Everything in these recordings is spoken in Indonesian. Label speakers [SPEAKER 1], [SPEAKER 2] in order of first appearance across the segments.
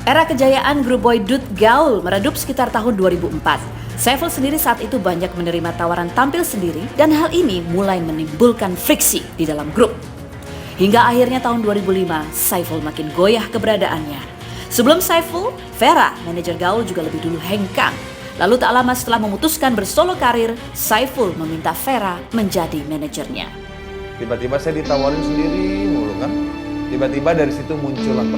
[SPEAKER 1] Era kejayaan grup boy Dut Gaul meredup sekitar tahun 2004. Saiful sendiri saat itu banyak menerima tawaran tampil sendiri dan hal ini mulai menimbulkan friksi di dalam grup. Hingga akhirnya tahun 2005, Saiful makin goyah keberadaannya. Sebelum Saiful, Vera, manajer Gaul juga lebih dulu hengkang. Lalu tak lama setelah memutuskan bersolo karir, Saiful meminta Vera menjadi manajernya.
[SPEAKER 2] Tiba-tiba saya ditawarin sendiri mulu kan. Tiba-tiba dari situ muncullah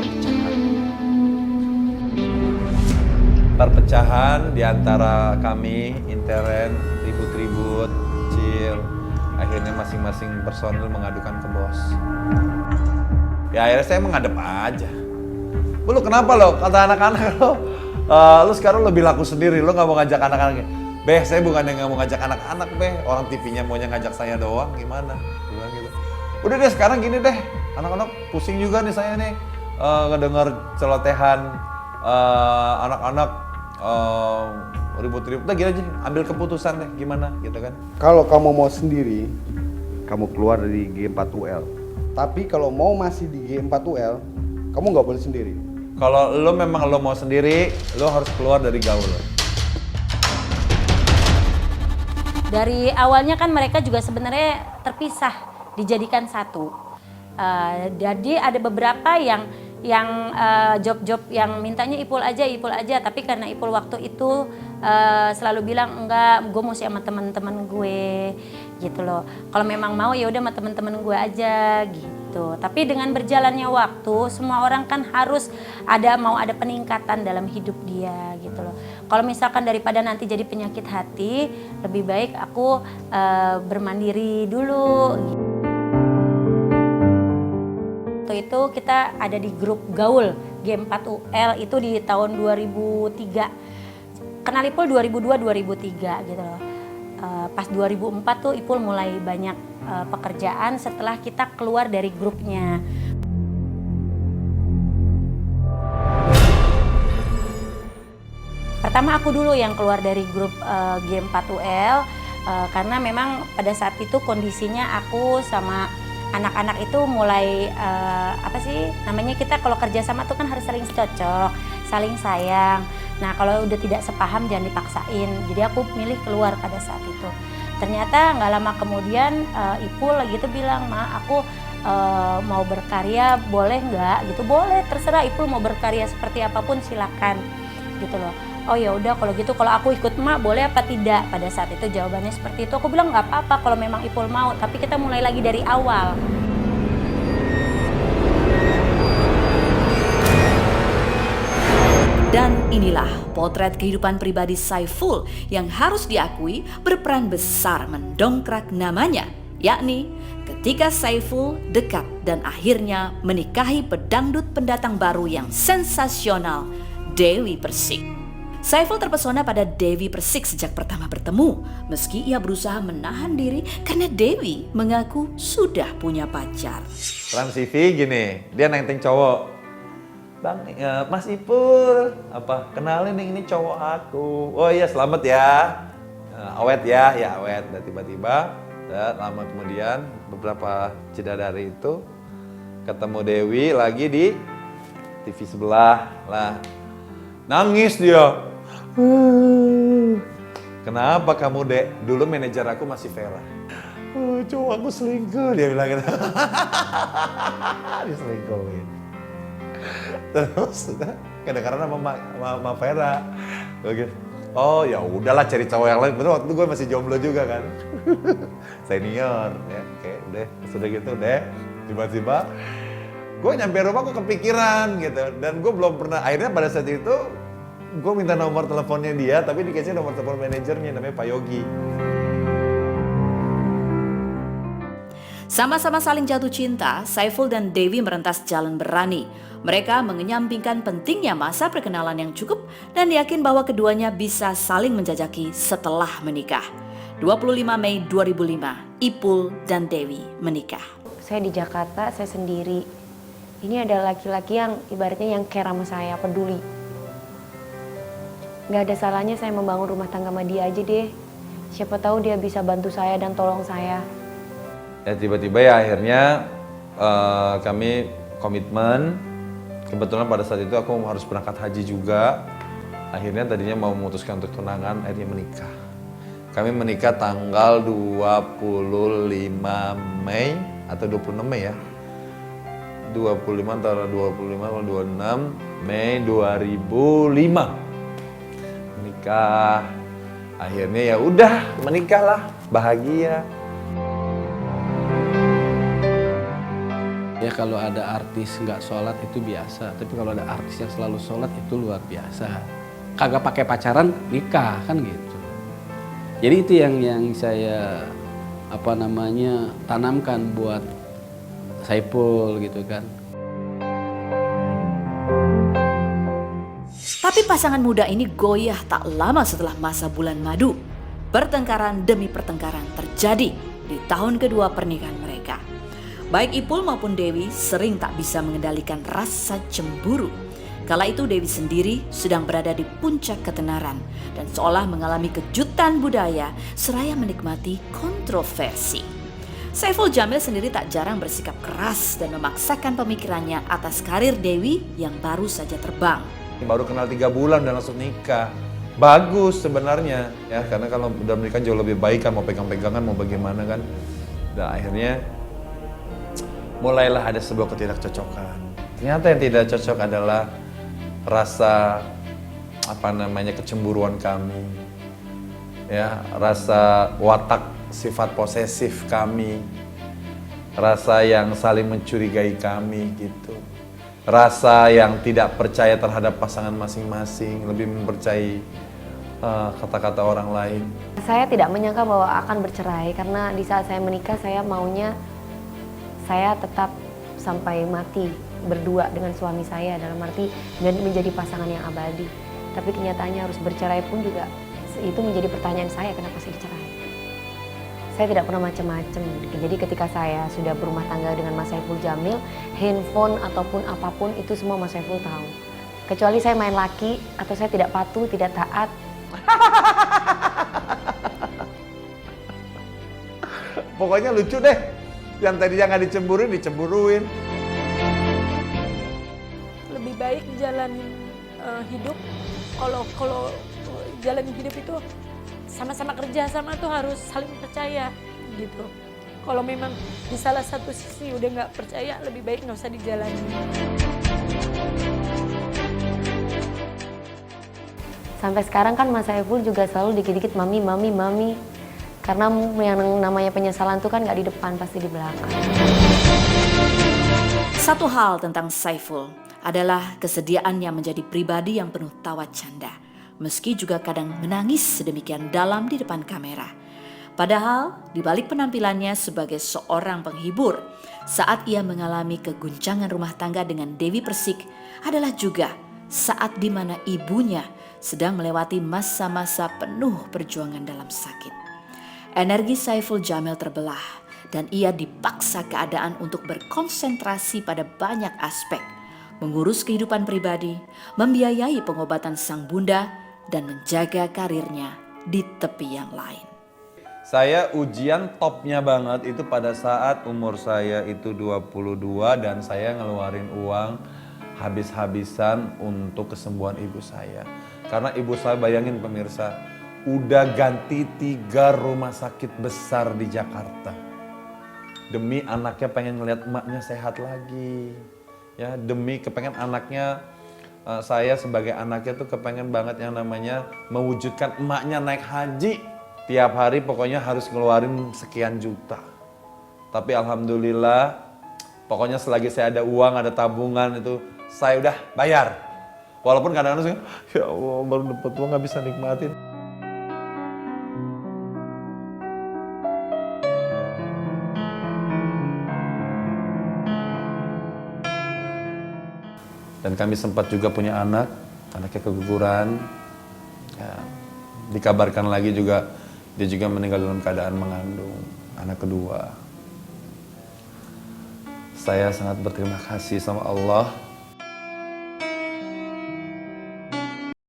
[SPEAKER 2] perpecahan di antara kami, intern, ribut-ribut, kecil. Akhirnya masing-masing personil mengadukan ke bos. Ya akhirnya saya menghadap aja. Lu kenapa lo? Kata anak-anak lo, lu sekarang lebih laku sendiri, lo gak mau ngajak anak-anaknya. Beh, saya bukannya gak mau ngajak anak-anak, Beh. Orang TV-nya maunya ngajak saya doang, gimana? Bilang gitu. Udah deh, sekarang gini deh. Anak-anak pusing juga nih saya nih. Ngedenger celotehan anak-anak ribut-ribut. Udah gini aja, ambil keputusan deh, gimana gitu kan.
[SPEAKER 3] Kalau kamu mau sendiri, kamu keluar dari G4UL. Tapi kalau mau masih di G4UL, kamu nggak boleh sendiri.
[SPEAKER 2] Kalau lo memang lo mau sendiri, lo harus keluar dari Gaul.
[SPEAKER 4] Dari awalnya kan mereka juga sebenarnya terpisah, dijadikan satu. Jadi ada beberapa yang job-job yang mintanya Ipul aja, tapi karena Ipul waktu itu selalu bilang enggak, gue mau sama teman-teman gue gitu loh. Kalau memang mau ya udah sama teman-teman gue aja gitu. Tapi dengan berjalannya waktu, semua orang kan harus mau ada peningkatan dalam hidup dia gitu loh. Kalau misalkan daripada nanti jadi penyakit hati, lebih baik aku bermandiri dulu gitu. Waktu itu kita ada di grup Gaul G4UL itu di tahun 2003. Kenal Ipul 2002-2003 gitu loh. Pas 2004 tuh Ipul mulai banyak pekerjaan setelah kita keluar dari grupnya. Pertama aku dulu yang keluar dari grup G4UL karena memang pada saat itu kondisinya aku sama anak-anak itu mulai kita kalau kerja sama tuh kan harus saling cocok, saling sayang. Nah kalau udah tidak sepaham jangan dipaksain. Jadi aku milih keluar pada saat itu. Ternyata nggak lama kemudian Ipul gitu bilang, Ma aku mau berkarya boleh nggak? Gitu boleh, terserah Ipul mau berkarya seperti apapun silakan gitu loh. Oh ya udah kalau gitu, kalau aku ikut Mak boleh apa tidak? Pada saat itu jawabannya seperti itu. Aku bilang nggak apa-apa kalau memang Ipul mau, tapi kita mulai lagi dari awal.
[SPEAKER 1] Dan inilah potret kehidupan pribadi Saiful yang harus diakui berperan besar mendongkrak namanya, yakni ketika Saiful dekat dan akhirnya menikahi pedangdut pendatang baru yang sensasional, Dewi Persik. Saiful terpesona pada Dewi Persik sejak pertama bertemu, meski ia berusaha menahan diri karena Dewi mengaku sudah punya pacar.
[SPEAKER 2] Trans TV gini, dia nenteng cowok. Bang, Mas Ipul, kenalin nih, ini cowok aku. Oh iya, selamat ya. Awet ya awet. Dan tiba-tiba, lama kemudian, beberapa jeda dari itu, ketemu Dewi lagi di TV sebelah lah. Nangis dia. Kenapa kamu, Dek? Dulu manajer aku masih Vera. Cowok aku selingkuh, dia bilang gitu. Diselingkuhin. Terus kadang-kadang sama Vera. Gitu. Oh ya udahlah, cari cowok yang lain. Betul, waktu itu gue masih jomblo juga kan. Senior ya. Oke, udah sudah gitu deh. Tiba-tiba gue nyampe rumah, gue kepikiran gitu. Dan gue belum pernah, akhirnya pada saat itu gue minta nomor teleponnya dia, tapi dikasih nomor telepon manajernya namanya Pak Yogi.
[SPEAKER 1] Sama-sama saling jatuh cinta, Saiful dan Dewi merentas jalan berani. Mereka mengenyampingkan pentingnya masa perkenalan yang cukup dan yakin bahwa keduanya bisa saling menjajaki setelah menikah. 25 Mei 2005, Ipul dan Dewi menikah.
[SPEAKER 5] Saya di Jakarta, saya sendiri. Ini adalah laki-laki yang ibaratnya yang care sama saya, peduli. Gak ada salahnya saya membangun rumah tangga sama dia aja deh. Siapa tahu dia bisa bantu saya dan tolong saya.
[SPEAKER 2] Ya tiba-tiba ya akhirnya kami komitmen Kebetulan pada saat itu aku harus berangkat haji juga. Akhirnya tadinya mau memutuskan untuk tunangan, akhirnya menikah. Kami menikah tanggal 25 Mei atau 26 Mei ya. 25 antara 25 atau 26 Mei 2005. Menikah. Akhirnya ya udah menikahlah, bahagia.
[SPEAKER 6] Ya kalau ada artis nggak sholat itu biasa, tapi kalau ada artis yang selalu sholat itu luar biasa. Kagak pakai pacaran nikah kan gitu. Jadi itu yang saya tanamkan buat Saiful gitu kan.
[SPEAKER 1] Tapi pasangan muda ini goyah tak lama setelah masa bulan madu. Pertengkaran demi pertengkaran terjadi di tahun kedua pernikahan mereka. Baik Ipul maupun Dewi sering tak bisa mengendalikan rasa cemburu. Kala itu Dewi sendiri sedang berada di puncak ketenaran dan seolah mengalami kejutan budaya seraya menikmati kontroversi. Saiful Jamil sendiri tak jarang bersikap keras dan memaksakan pemikirannya atas karir Dewi yang baru saja terbang.
[SPEAKER 2] Baru kenal 3 bulan dan langsung nikah. Bagus sebenarnya ya, karena kalau udah menikah jauh lebih baik kan, mau pegang-pegangan mau bagaimana kan. Dan akhirnya mulailah ada sebuah ketidakcocokan. Ternyata yang tidak cocok adalah rasa kecemburuan kami. Ya, rasa watak sifat posesif kami. Rasa yang saling mencurigai kami gitu. Rasa yang tidak percaya terhadap pasangan masing-masing, lebih mempercayai kata-kata orang lain.
[SPEAKER 5] Saya tidak menyangka bahwa akan bercerai karena di saat saya menikah saya maunya saya tetap sampai mati berdua dengan suami saya, dalam arti menjadi pasangan yang abadi. Tapi kenyataannya harus bercerai pun juga itu menjadi pertanyaan saya, kenapa saya dicerai. Saya tidak pernah macam-macam. Jadi ketika saya sudah berumah tangga dengan Mas Saiful Jamil, handphone ataupun apapun itu semua Mas Saiful tahu. Kecuali saya main laki atau saya tidak patuh, tidak taat.
[SPEAKER 2] Pokoknya lucu deh. Yang tadinya nggak dicemburuin, dicemburuin.
[SPEAKER 7] Lebih baik jalanin hidup. Kalau jalanin hidup itu sama-sama kerja sama tuh harus saling percaya gitu. Kalau memang di salah satu sisi udah nggak percaya, lebih baik nggak usah dijalani.
[SPEAKER 5] Sampai sekarang kan Mas Saiful juga selalu dikit-dikit mami. Karena yang namanya penyesalan tuh kan nggak di depan, pasti di belakang.
[SPEAKER 1] Satu hal tentang Saiful adalah kesediaannya menjadi pribadi yang penuh tawa canda. Meski juga kadang menangis sedemikian dalam di depan kamera. Padahal di balik penampilannya sebagai seorang penghibur, saat ia mengalami keguncangan rumah tangga dengan Dewi Persik adalah juga saat di mana ibunya sedang melewati masa-masa penuh perjuangan dalam sakit. Energi Saiful Jamil terbelah dan ia dipaksa keadaan untuk berkonsentrasi pada banyak aspek, mengurus kehidupan pribadi, membiayai pengobatan sang bunda, dan menjaga karirnya di tepi yang lain.
[SPEAKER 2] Saya ujian topnya banget itu pada saat umur saya itu 22 dan saya ngeluarin uang habis-habisan untuk kesembuhan ibu saya. Karena ibu saya, bayangin pemirsa, udah ganti 3 rumah sakit besar di Jakarta. Demi anaknya pengen ngeliat emaknya sehat lagi. Ya, demi kepengen anaknya, saya sebagai anaknya tuh kepengen banget yang namanya mewujudkan emaknya naik haji. Tiap hari pokoknya harus ngeluarin sekian juta. Tapi alhamdulillah, pokoknya selagi saya ada uang, ada tabungan itu, saya udah bayar. Walaupun kadang-kadang saya, ya Allah baru dapat uang gak bisa nikmatin. Dan kami sempat juga punya anaknya keguguran. Ya, dikabarkan lagi juga dia juga meninggal dalam keadaan mengandung anak kedua. Saya sangat berterima kasih sama Allah